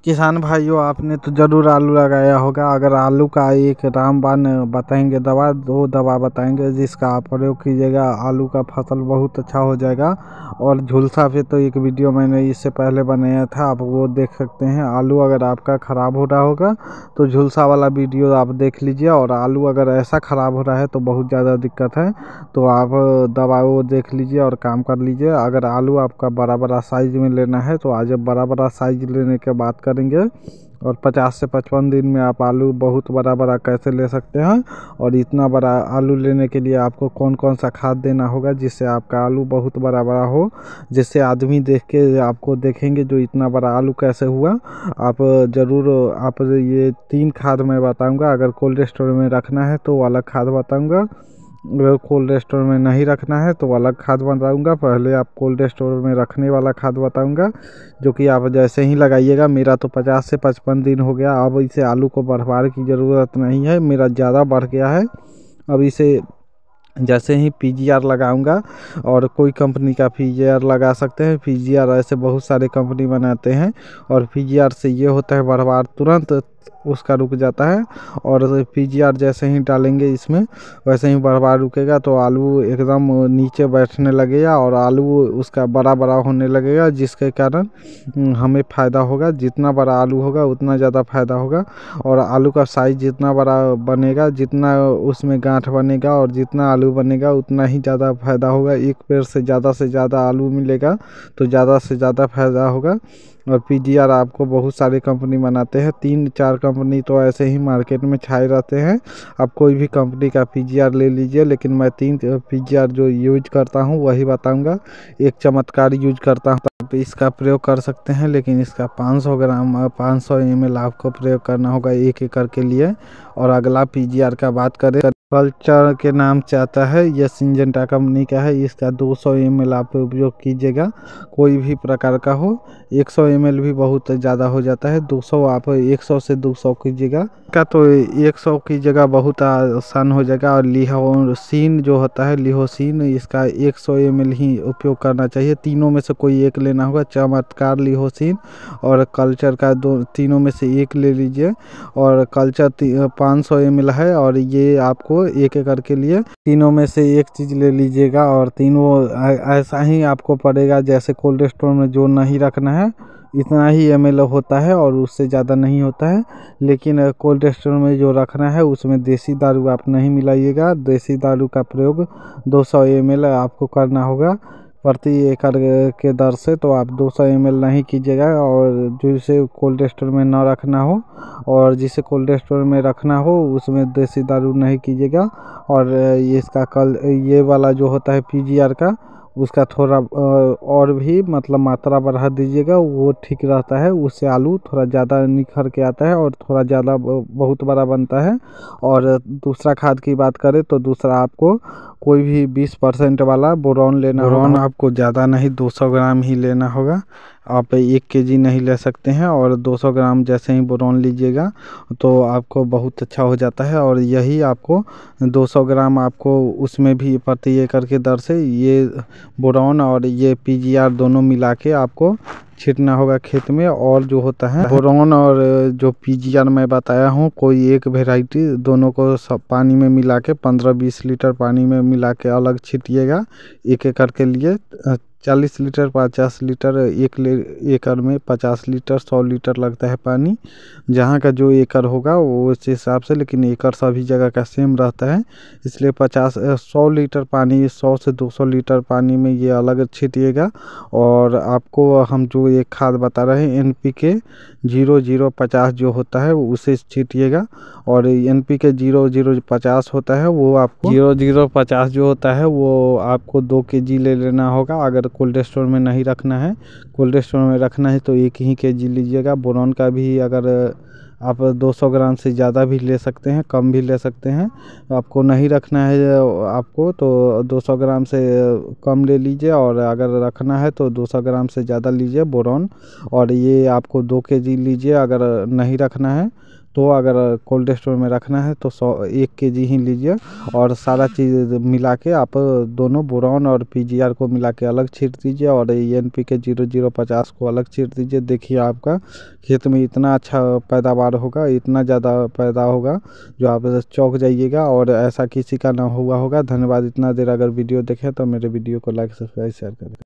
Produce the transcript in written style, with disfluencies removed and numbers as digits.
किसान भाइयों, आपने तो ज़रूर आलू लगाया होगा। अगर आलू का एक रामबाण बताएंगे दवा, दो दवा बताएंगे जिसका आप प्रयोग कीजिएगा, आलू का फसल बहुत अच्छा हो जाएगा। और झुलसा पे तो एक वीडियो मैंने इससे पहले बनाया था, आप वो देख सकते हैं। आलू अगर आपका ख़राब हो रहा होगा तो झुलसा वाला वीडियो आप देख लीजिए। और आलू अगर ऐसा ख़राब हो रहा है तो बहुत ज़्यादा दिक्कत है, तो आप दवा वो देख लीजिए और काम कर लीजिए। अगर आलू आपका बड़ा बड़ा साइज़ में लेना है तो आज बड़ा बड़ा साइज़ लेने के बात करेंगे। और 50 से 55 दिन में आप आलू बहुत बड़ा बड़ा कैसे ले सकते हैं, और इतना बड़ा आलू लेने के लिए आपको कौन कौन सा खाद देना होगा जिससे आपका आलू बहुत बड़ा बड़ा हो, जिससे आदमी देख के आपको देखेंगे जो इतना बड़ा आलू कैसे हुआ। आप ज़रूर आप ये 3 खाद मैं बताऊंगा। अगर कोल्ड स्टोर में रखना है तो अलग खाद बताऊंगा, अगर कोल्ड स्टोर में नहीं रखना है तो अलग खाद बताऊंगा। पहले आप कोल्ड स्टोर में रखने वाला खाद बताऊंगा, जो कि आप जैसे ही लगाइएगा। मेरा तो 50 से 55 दिन हो गया, अब इसे आलू को बढ़वाने की ज़रूरत नहीं है, मेरा ज़्यादा बढ़ गया है। अब इसे जैसे ही पीजीआर लगाऊंगा, और कोई कंपनी का पीजीआर लगा सकते हैं। पीजीआर ऐसे बहुत सारे कंपनी बनाते हैं, और पीजीआर से ये होता है बढ़वार तुरंत उसका रुक जाता है। और पीजीआर जैसे ही डालेंगे इसमें वैसे ही बढ़वार रुकेगा, तो आलू एकदम नीचे बैठने लगेगा और आलू उसका बड़ा बड़ा होने लगेगा, जिसके कारण हमें फ़ायदा होगा। जितना बड़ा आलू होगा उतना ज़्यादा फ़ायदा होगा। और आलू का साइज़ जितना बड़ा बनेगा, जितना उसमें गांठ बनेगा और जितना आलू बनेगा उतना ही ज़्यादा फ़ायदा होगा। एक पेड़ से ज़्यादा आलू मिलेगा तो ज़्यादा से ज़्यादा फ़ायदा होगा। और पीजीआर आपको बहुत सारी कंपनी बनाते हैं, 3-4 कंपनी तो ऐसे ही मार्केट में छाए रहते हैं। आप कोई भी कंपनी का पीजीआर ले लीजिए, लेकिन मैं 3 पीजीआर जो यूज करता हूँ वही बताऊँगा। एक चमत्कार यूज करता हूँ, आप इसका प्रयोग कर सकते हैं, लेकिन इसका 500 ग्राम 500 ml आपको प्रयोग करना होगा 1 एकड़ के लिए। और अगला पीजीआर का बात करें, कल्चर के नाम से आता है, ये सिंजेंटा कंपनी का है। इसका 200 ml आप उपयोग कीजिएगा, कोई भी प्रकार का हो। 100 ml भी बहुत ज़्यादा हो जाता है, 200 आप 100 से 200 कीजिएगा का, तो 100 की जगह बहुत आसान हो जाएगा। और लिहोसिन जो होता है, लिहोसिन, इसका 100 ml ही उपयोग करना चाहिए। तीनों में से कोई एक लेना होगा, चमत्कार, लिहोसिन और कल्चर का, तीनों में से एक ले लीजिए। और कल्चर 500 ml है, और ये आपको 1 एकड़ के लिए तीनों में से एक चीज़ ले लीजिएगा। और तीनों ऐसा ही आपको पड़ेगा जैसे कोल्ड स्टोर में जो नहीं रखना है इतना ही ml होता है, और उससे ज़्यादा नहीं होता है। लेकिन कोल्ड स्टोर में जो रखना है उसमें देसी दारू आप नहीं मिलाइएगा। देसी दारू का प्रयोग 200 ml आपको करना होगा प्रति एकड़ के दर से, तो आप 200 ml नहीं कीजिएगा। और जिसे कोल्ड स्टोर में ना रखना हो और जिसे कोल्ड स्टोर में रखना हो उसमें देसी दारू नहीं कीजिएगा। और ये वाला जो होता है पीजीआर का, उसका थोड़ा और भी मतलब मात्रा बढ़ा दीजिएगा, वो ठीक रहता है। उससे आलू थोड़ा ज़्यादा निखर के आता है और थोड़ा ज़्यादा बहुत बड़ा बनता है। और दूसरा खाद की बात करें तो दूसरा आपको कोई भी 20% वाला बोरॉन लेना होगा। बोरॉन आपको ज़्यादा नहीं 200 ग्राम ही लेना होगा, आप 1 kg नहीं ले सकते हैं। और 200 ग्राम जैसे ही बोरॉन लीजिएगा तो आपको बहुत अच्छा हो जाता है। और यही आपको 200 ग्राम आपको उसमें भी प्रति एकड़ के दर से ये बोरॉन और ये पीजीआर दोनों मिला के आपको छिड़कना होगा खेत में। और जो होता है बोरॉन और जो पीजीआर मैं बताया हूँ, कोई एक वेराइटी, दोनों को सब पानी में मिला के 15-20 लीटर पानी में मिला के अलग छीटिएगा 1 एकड़ के लिए। 40 लीटर 50 लीटर, एक एकड़ में 50 लीटर 100 लीटर लगता है पानी, जहाँ का जो एकड़ होगा वो उस हिसाब से। लेकिन एकड़ सभी जगह का सेम रहता है, इसलिए 100 लीटर पानी, 100 से 200 लीटर पानी में ये अलग छीटिएगा। और आपको हम जो एक खाद बता रहे हैं NPK 0050 जो होता है उसे छीटिएगा। और NPK 0050 होता है, वो आपको 0050 जो होता है वो आपको 2 kg ले लेना होगा। अगर कोल्ड स्टोर में नहीं रखना है, कोल्ड स्टोर में रखना है तो 1 ही kg लीजिएगा। बोरॉन का भी अगर आप 200 ग्राम से ज़्यादा भी ले सकते हैं, कम भी ले सकते हैं। आपको नहीं रखना है आपको तो 200 ग्राम से कम ले लीजिए, और अगर रखना है तो 200 ग्राम से ज़्यादा लीजिए बोरॉन। और ये आपको 2 kg लीजिए। अगर नहीं रखना है तो अगर कोल्ड स्टोर में रखना है तो 1 केजी ही लीजिए और सारा चीज़ मिला के आप दोनों बोरॉन और पीजीआर को मिला के अलग छींट दीजिए और NPK 0050 को अलग छींट दीजिए। देखिए आपका खेत में इतना अच्छा पैदावार होगा, इतना ज़्यादा पैदा होगा जो आप चौंक जाइएगा और ऐसा किसी का ना हुआ होगा। धन्यवाद। इतना देर अगर वीडियो देखें तो मेरे वीडियो को लाइक सब्सक्राइब शेयर करें।